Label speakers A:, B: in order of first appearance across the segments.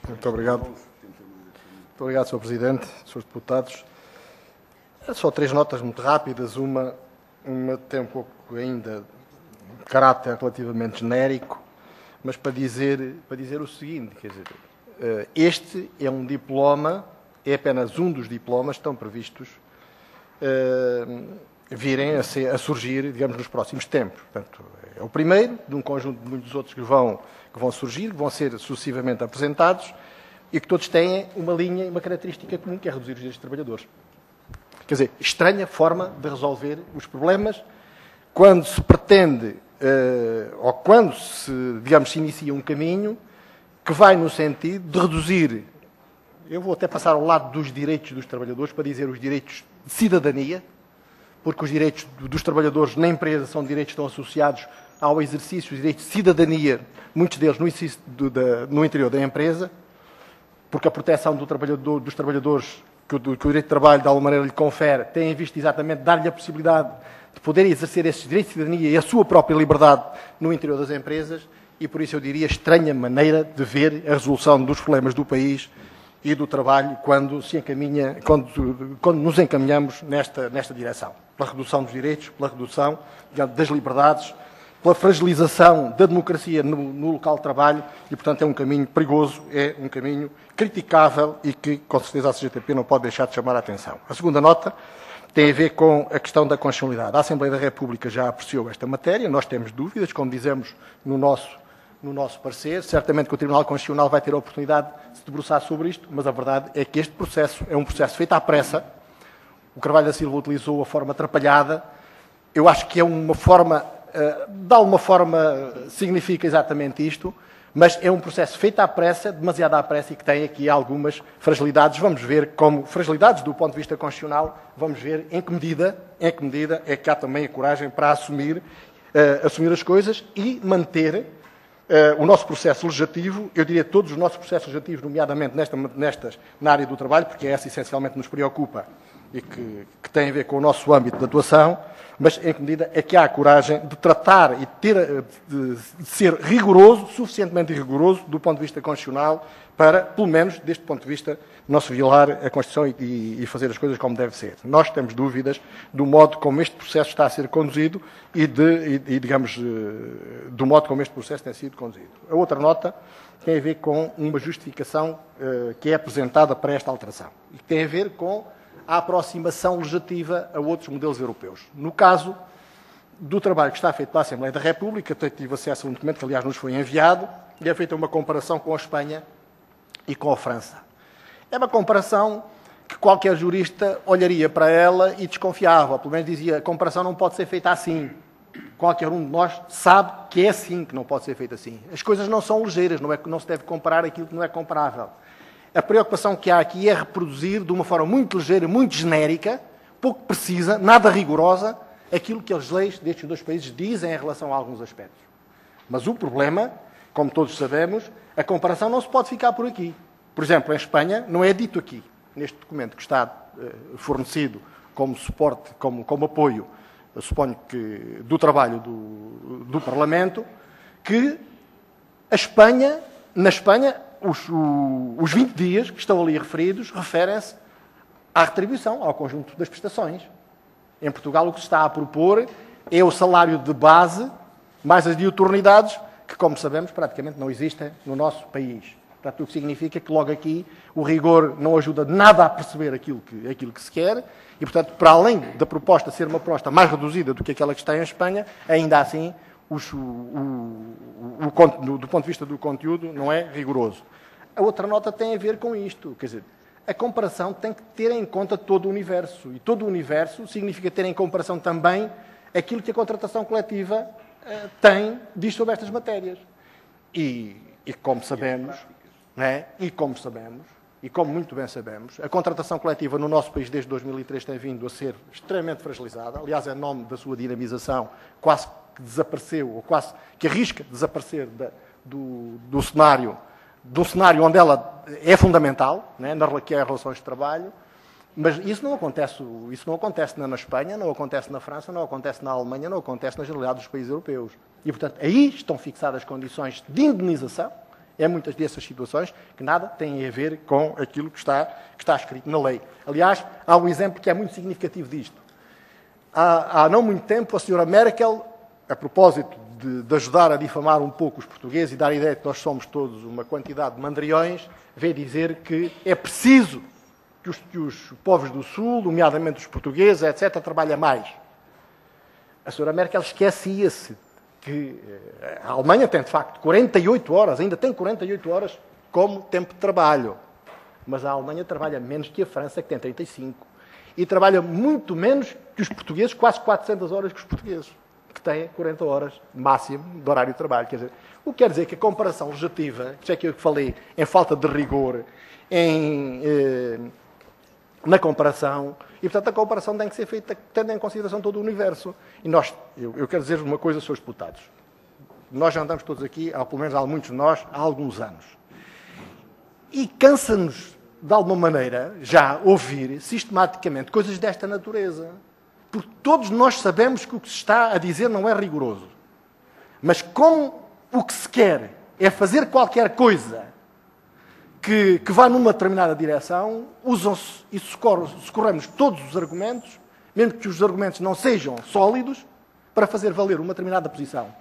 A: Muito obrigado. Muito obrigado, Sr. Presidente, Srs. Deputados. Só 3 notas muito rápidas. Uma tem um pouco ainda de caráter relativamente genérico, mas para dizer o seguinte, quer dizer, este é um diploma, é apenas um dos diplomas que estão previstos virem a surgir, digamos, nos próximos tempos. Portanto, é o primeiro de um conjunto de muitos outros que vão surgir, que vão ser sucessivamente apresentados e que todos têm uma linha e uma característica comum, que é reduzir os direitos dos trabalhadores. Quer dizer, estranha forma de resolver os problemas quando se pretende, ou quando se, digamos, se inicia um caminho que vai no sentido de reduzir, eu vou até passar ao lado dos direitos dos trabalhadores para dizer os direitos de cidadania, porque os direitos dos trabalhadores na empresa são direitos que estão associados ao exercício dos direitos de cidadania, muitos deles no interior da empresa, porque a proteção dos trabalhadores que o direito de trabalho, de alguma maneira, lhe confere, tem em vista exatamente dar-lhe a possibilidade de poder exercer esses direitos de cidadania e a sua própria liberdade no interior das empresas, e por isso eu diria estranha maneira de ver a resolução dos problemas do país e do trabalho quando nos encaminhamos nesta direção. Pela redução dos direitos, pela redução das liberdades, pela fragilização da democracia no local de trabalho e, portanto, é um caminho perigoso, é um caminho criticável e que, com certeza, a CGTP não pode deixar de chamar a atenção. A segunda nota tem a ver com a questão da constitucionalidade. A Assembleia da República já apreciou esta matéria, nós temos dúvidas, como dizemos no nosso parecer. Certamente que o Tribunal Constitucional vai ter a oportunidade de se debruçar sobre isto, mas a verdade é que este processo é um processo feito à pressa. O Carvalho da Silva utilizou a forma atrapalhada. Eu acho que é uma forma, de alguma forma, significa exatamente isto, mas é um processo feito à pressa, demasiado à pressa, e que tem aqui algumas fragilidades. Vamos ver como, fragilidades do ponto de vista constitucional, vamos ver em que medida é que há também a coragem para assumir as coisas e manter o nosso processo legislativo, eu diria todos os nossos processos legislativos, nomeadamente na área do trabalho, porque é essa essencialmente nos preocupa e que tem a ver com o nosso âmbito de atuação, mas em que medida é que há a coragem de tratar e de ser rigoroso, suficientemente rigoroso, do ponto de vista constitucional, para, pelo menos, deste ponto de vista, não se violar a Constituição e fazer as coisas como deve ser. Nós temos dúvidas do modo como este processo está a ser conduzido digamos, do modo como este processo tem sido conduzido. A outra nota tem a ver com uma justificação que é apresentada para esta alteração e que tem a ver com a aproximação legislativa a outros modelos europeus. No caso do trabalho que está feito pela Assembleia da República, tive acesso a um documento que, aliás, nos foi enviado, e é feita uma comparação com a Espanha e com a França. É uma comparação que qualquer jurista olharia para ela e desconfiava, ou pelo menos dizia, a comparação não pode ser feita assim. Qualquer um de nós sabe que é assim, que não pode ser feita assim. As coisas não são ligeiras, não se deve comparar aquilo que não é comparável. A preocupação que há aqui é reproduzir de uma forma muito ligeira, muito genérica, pouco precisa, nada rigorosa, aquilo que as leis destes dois países dizem em relação a alguns aspectos. Mas o problema, como todos sabemos, a comparação não se pode ficar por aqui. Por exemplo, em Espanha, não é dito aqui, neste documento que está fornecido como suporte, como apoio, eu suponho que do trabalho do Parlamento, que na Espanha, os 20 dias que estão ali referidos referem-se à retribuição, ao conjunto das prestações. Em Portugal, o que se está a propor é o salário de base, mais as diuturnidades, que, como sabemos, praticamente não existem no nosso país. Portanto, o que significa que, logo aqui, o rigor não ajuda nada a perceber aquilo que se quer e, portanto, para além da proposta ser uma proposta mais reduzida do que aquela que está em Espanha, ainda assim, do ponto de vista do conteúdo, não é rigoroso. A outra nota tem a ver com isto. Quer dizer, a comparação tem que ter em conta todo o universo. E todo o universo significa ter em comparação também aquilo que a contratação coletiva diz sobre estas matérias. E como sabemos, né? E como muito bem sabemos, a contratação coletiva no nosso país desde 2003 tem vindo a ser extremamente fragilizada. Aliás, em nome da sua dinamização, quase que desapareceu, ou quase que arrisca desaparecer do cenário onde ela é fundamental, né? Que é as relações de trabalho. Mas isso não acontece na Espanha, não acontece na França, não acontece na Alemanha, não acontece na generalidade dos países europeus. E, portanto, aí estão fixadas condições de indenização É muitas dessas situações que nada têm a ver com aquilo que está escrito na lei. Aliás, há um exemplo que é muito significativo disto. Há não muito tempo, a senhora Merkel, a propósito de ajudar a difamar um pouco os portugueses e dar a ideia de que nós somos todos uma quantidade de mandriões, veio dizer que é preciso que os povos do Sul, nomeadamente os portugueses, etc., trabalhem mais. A senhora Merkel esquecia-se que a Alemanha tem, de facto, 48 horas, ainda tem 48 horas como tempo de trabalho. Mas a Alemanha trabalha menos que a França, que tem 35. E trabalha muito menos que os portugueses, quase 400 horas que os portugueses, que têm 40 horas máximo de horário de trabalho. Quer dizer, o que quer dizer que a comparação legislativa, que é aquilo que falei, em falta de rigor, na comparação, e portanto a comparação tem que ser feita tendo em consideração todo o universo. E eu quero dizer uma coisa, senhores deputados. Nós já andamos todos aqui, pelo menos há muitos de nós, há alguns anos. E cansa-nos, de alguma maneira, já ouvir sistematicamente coisas desta natureza. Porque todos nós sabemos que o que se está a dizer não é rigoroso. Mas como o que se quer é fazer qualquer coisa que vá numa determinada direção, usam-se e socorremos todos os argumentos, mesmo que os argumentos não sejam sólidos, para fazer valer uma determinada posição.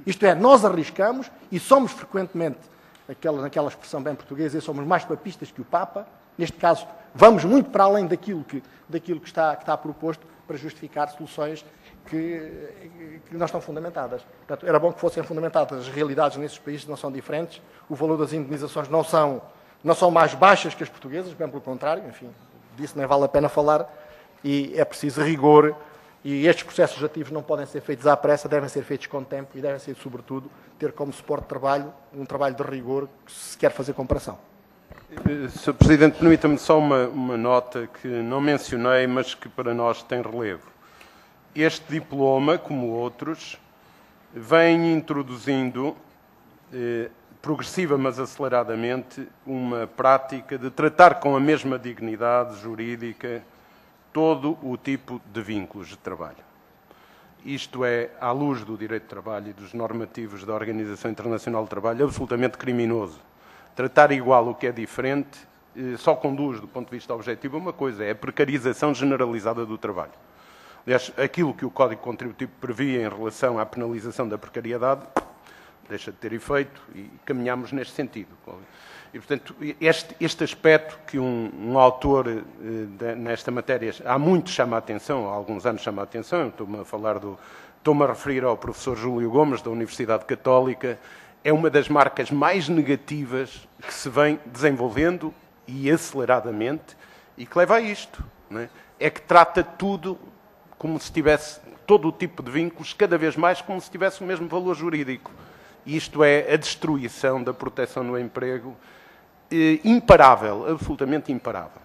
A: Isto é, nós arriscamos e somos frequentemente, naquela expressão bem portuguesa, somos mais papistas que o Papa. Neste caso, vamos muito para além daquilo que está proposto para justificar soluções que não estão fundamentadas. Portanto, era bom que fossem fundamentadas. As realidades nesses países não são diferentes. O valor das indemnizações não são mais baixas que as portuguesas, bem pelo contrário. Enfim, disso nem vale a pena falar. E é preciso rigor. E estes processos legislativos não podem ser feitos à pressa, devem ser feitos com tempo e devem ser, sobretudo, ter como suporte de trabalho um trabalho de rigor que se quer fazer comparação.
B: Sr. Presidente, permita-me só uma nota que não mencionei, mas que para nós tem relevo. Este diploma, como outros, vem introduzindo, progressiva mas aceleradamente, uma prática de tratar com a mesma dignidade jurídica todo o tipo de vínculos de trabalho. Isto é, à luz do direito de trabalho e dos normativos da Organização Internacional do Trabalho, absolutamente criminoso. Tratar igual o que é diferente só conduz, do ponto de vista objetivo, a uma coisa, é a precarização generalizada do trabalho. Aliás, aquilo que o Código Contributivo previa em relação à penalização da precariedade deixa de ter efeito e caminhamos neste sentido. E, portanto, este aspecto que um autor nesta matéria há muito chama a atenção, há alguns anos chama a atenção, estou-me a referir ao professor Júlio Gomes, da Universidade Católica, é uma das marcas mais negativas que se vem desenvolvendo e aceleradamente e que leva a isto. Não é? É que trata tudo como se tivesse, todo o tipo de vínculos, cada vez mais como se tivesse o mesmo valor jurídico. E isto é a destruição da proteção no emprego, imparável, absolutamente imparável.